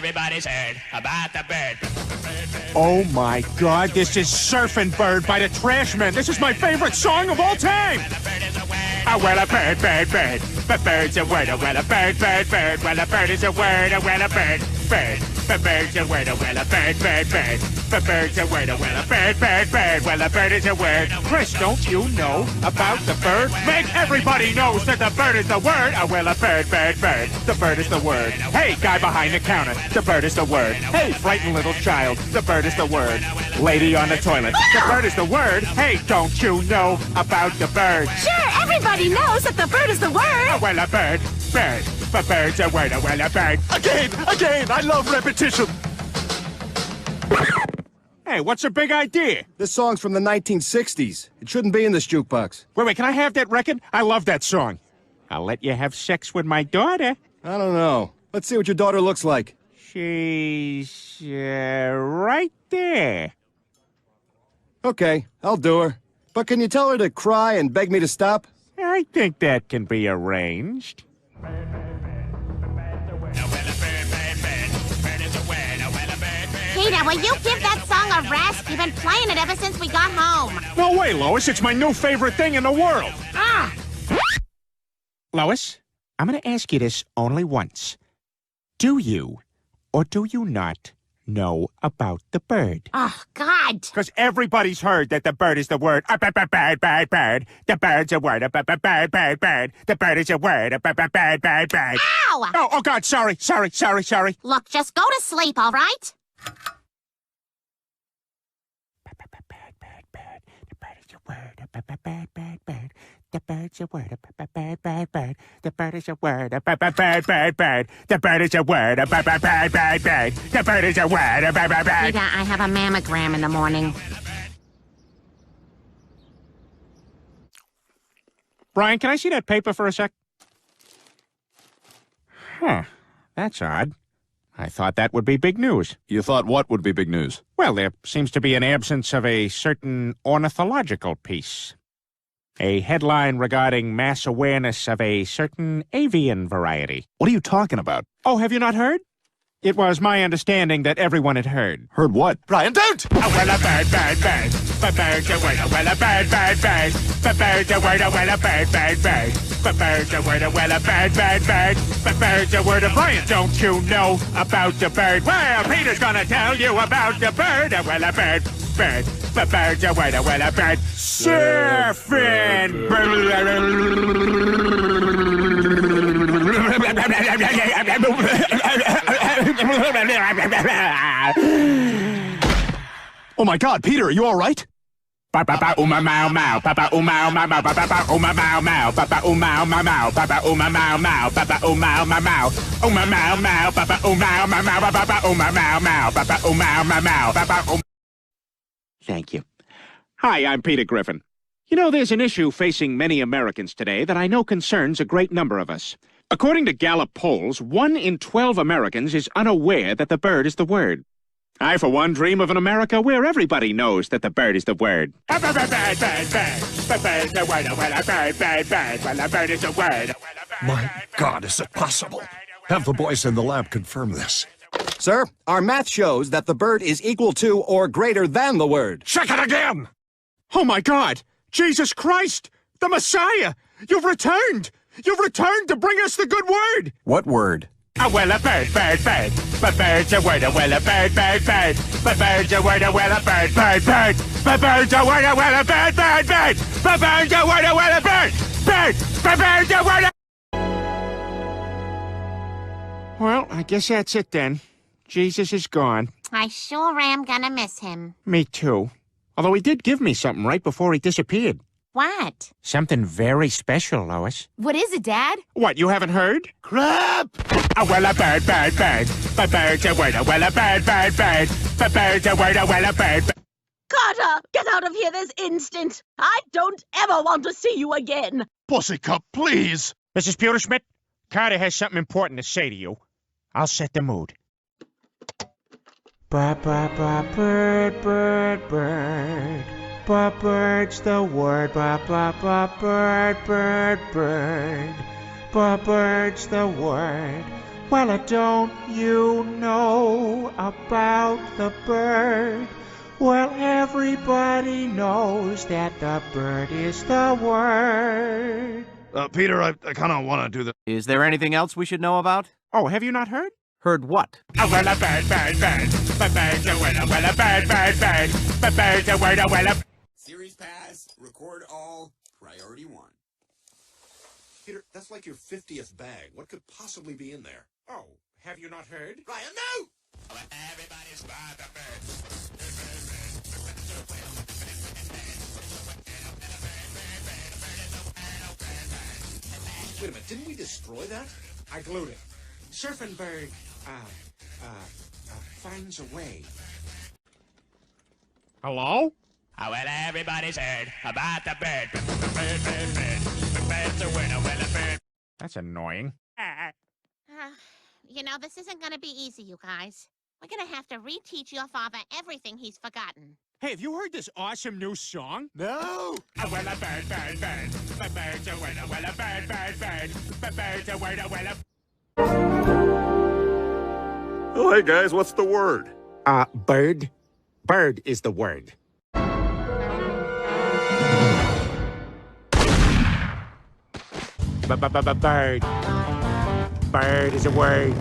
everybody's heard about the bird. Oh my God, this is Surfin' Bird by the Trashmen. This is my favorite song of all time. Oh, well, a bird, bird, bird. But bird's a word, oh, well, a bird, bird, bird. Well, a bird is a word, oh, well, a bird, bird. But bird's a word, oh, well, a bird, bird, bird. But bird's a word, oh, well, a bird, bird, bird. Well, a bird is a word. Chris, don't you know about the bird? Meg, everybody knows that the bird is the word. Oh, well, a bird, bird, bird. The bird is the word. Hey, guy behind the counter, the bird is the word. Hey, frightened little child, the bird is the word. Lady on the toilet, the bird is the word. Hey, don't you know about the bird? Sure, everybody knows that the bird is the word. Oh, well, a bird, bird. But bird's a word, oh, well, a bird. Again, I love repetition. Hey, what's your big idea? This song's from the 1960s. It shouldn't be in this jukebox. Wait, can I have that record? I love that song. I'll let you have sex with my daughter. I don't know. Let's see what your daughter looks like. She's, right there. Okay, I'll do her. But can you tell her to cry and beg me to stop? I think that can be arranged. Peter, will you give that song a rest? You've been playing it ever since we got home. No way, Lois. It's my new favorite thing in the world. Ah! Lois, I'm going to ask you this only once. Do you, or do you not, know about the bird? Oh, God. Because everybody's heard that the bird is the word. Bird, bird, bird. The bird's a word. Bird, bird, bird. The bird is a word. Bird, bird, bird, bird. Ow! Oh, God, sorry. Look, just go to sleep, all right? The bird's a word. The bird is a word. The bird is a word. The bird is a word. Peter, I have a mammogram in the morning. Brian, can I see that paper for a sec? Huh. That's odd. I thought that would be big news. You thought what would be big news? Well, there seems to be an absence of a certain ornithological piece. A headline regarding mass awareness of a certain avian variety. What are you talking about? Oh, have you not heard? It was my understanding that everyone had heard. Heard what? Brian, don't! Oh, well, a bird, bird, bird. But bird's a word, oh, well, a bird, bird, bird. But bird's a word, oh, well, a bird, bird, bird. But bird's a word, oh, well, a bird, bird, bird. But bird's a word, oh, Brian, don't you know about the bird? Well, Peter's gonna tell you about the bird, oh, well, a bird, bird. But bird's a word, oh, well, a bird. Surfin' Oh my God, Peter, are you all right? Papa uma mau mau, Papa uma mau mau, Papa uma mau mau, Papa uma mau mau, Papa uma mau mau, Papa uma mau mau, uma mau mau, Papa uma mau mau, Papa uma mau mau, Papa uma mau mau, Papa. Thank you. Hi, I'm Peter Griffin. You know, there's an issue facing many Americans today that I know concerns a great number of us. According to Gallup polls, 1 in 12 Americans is unaware that the bird is the word. I, for one, dream of an America where everybody knows that the bird is the word. The bird is the word. Well, the bird is the word. My God, is it possible? Have the boys in the lab confirm this. Sir, our math shows that the bird is equal to or greater than the word. Check it again! Oh, my God! Jesus Christ! The Messiah! You've returned! You've returned to bring us the good word! What word? Oh, well, a bird, bird, bird. But bird's a word, oh, well, a bird, bird, bird. But bird's a word, oh, well, a bird, bird, bird. But bird's a word, oh, well, a bird, bird, bird. But bird's a word, oh, well, a bird, bird. But bird's a word. Well, I guess that's it then. Jesus is gone. I sure am gonna miss him. Me too. Although he did give me something right before he disappeared. What? Something very special, Lois. What is it, Dad? What, you haven't heard? Crap! Oh, well, a bird, bird, bird. But bird's a word, oh, well, a bird, bird, bird. But bird's a word, oh, well, a bird. Carter, get out of here this instant! I don't ever want to see you again! Pussycup, please! Mrs. Pewterschmidt, Carter has something important to say to you. I'll set the mood. Ba ba ba bird, bird, bird. Ba bird's the word. Ba ba ba bird, bird, bird. Ba bird's the word. Well, don't you know about the bird? Well, everybody knows that the bird is the word. Peter, I kind of want to do the... Is there anything else we should know about? Oh, have you not heard? Heard what? A well a bird, bird, bird. But bird's a well a bird, bird, bird. But bird's a well a... Series pass, record all, priority 1. Peter, that's like your 50th bag. What could possibly be in there? Oh, have you not heard? Ryan, no! Everybody's about the bird. Wait a minute, didn't we destroy that? I glued it. Surfin' bird, finds a way. Hello? Oh, well, everybody's heard about the bird. Bird, bird, bird. The bird's a winner, well, a bird. That's annoying. You know, this isn't gonna be easy, you guys. We're gonna have to reteach your father everything he's forgotten. Hey, have you heard this awesome new song? No! A well a bird, bird, bird. The bird's a winner, well, a bird, bird, bird. The bird's a winner, well, a... Oh, hey guys, what's the word? Bird. Bird is the word. Bird. Bird is a word.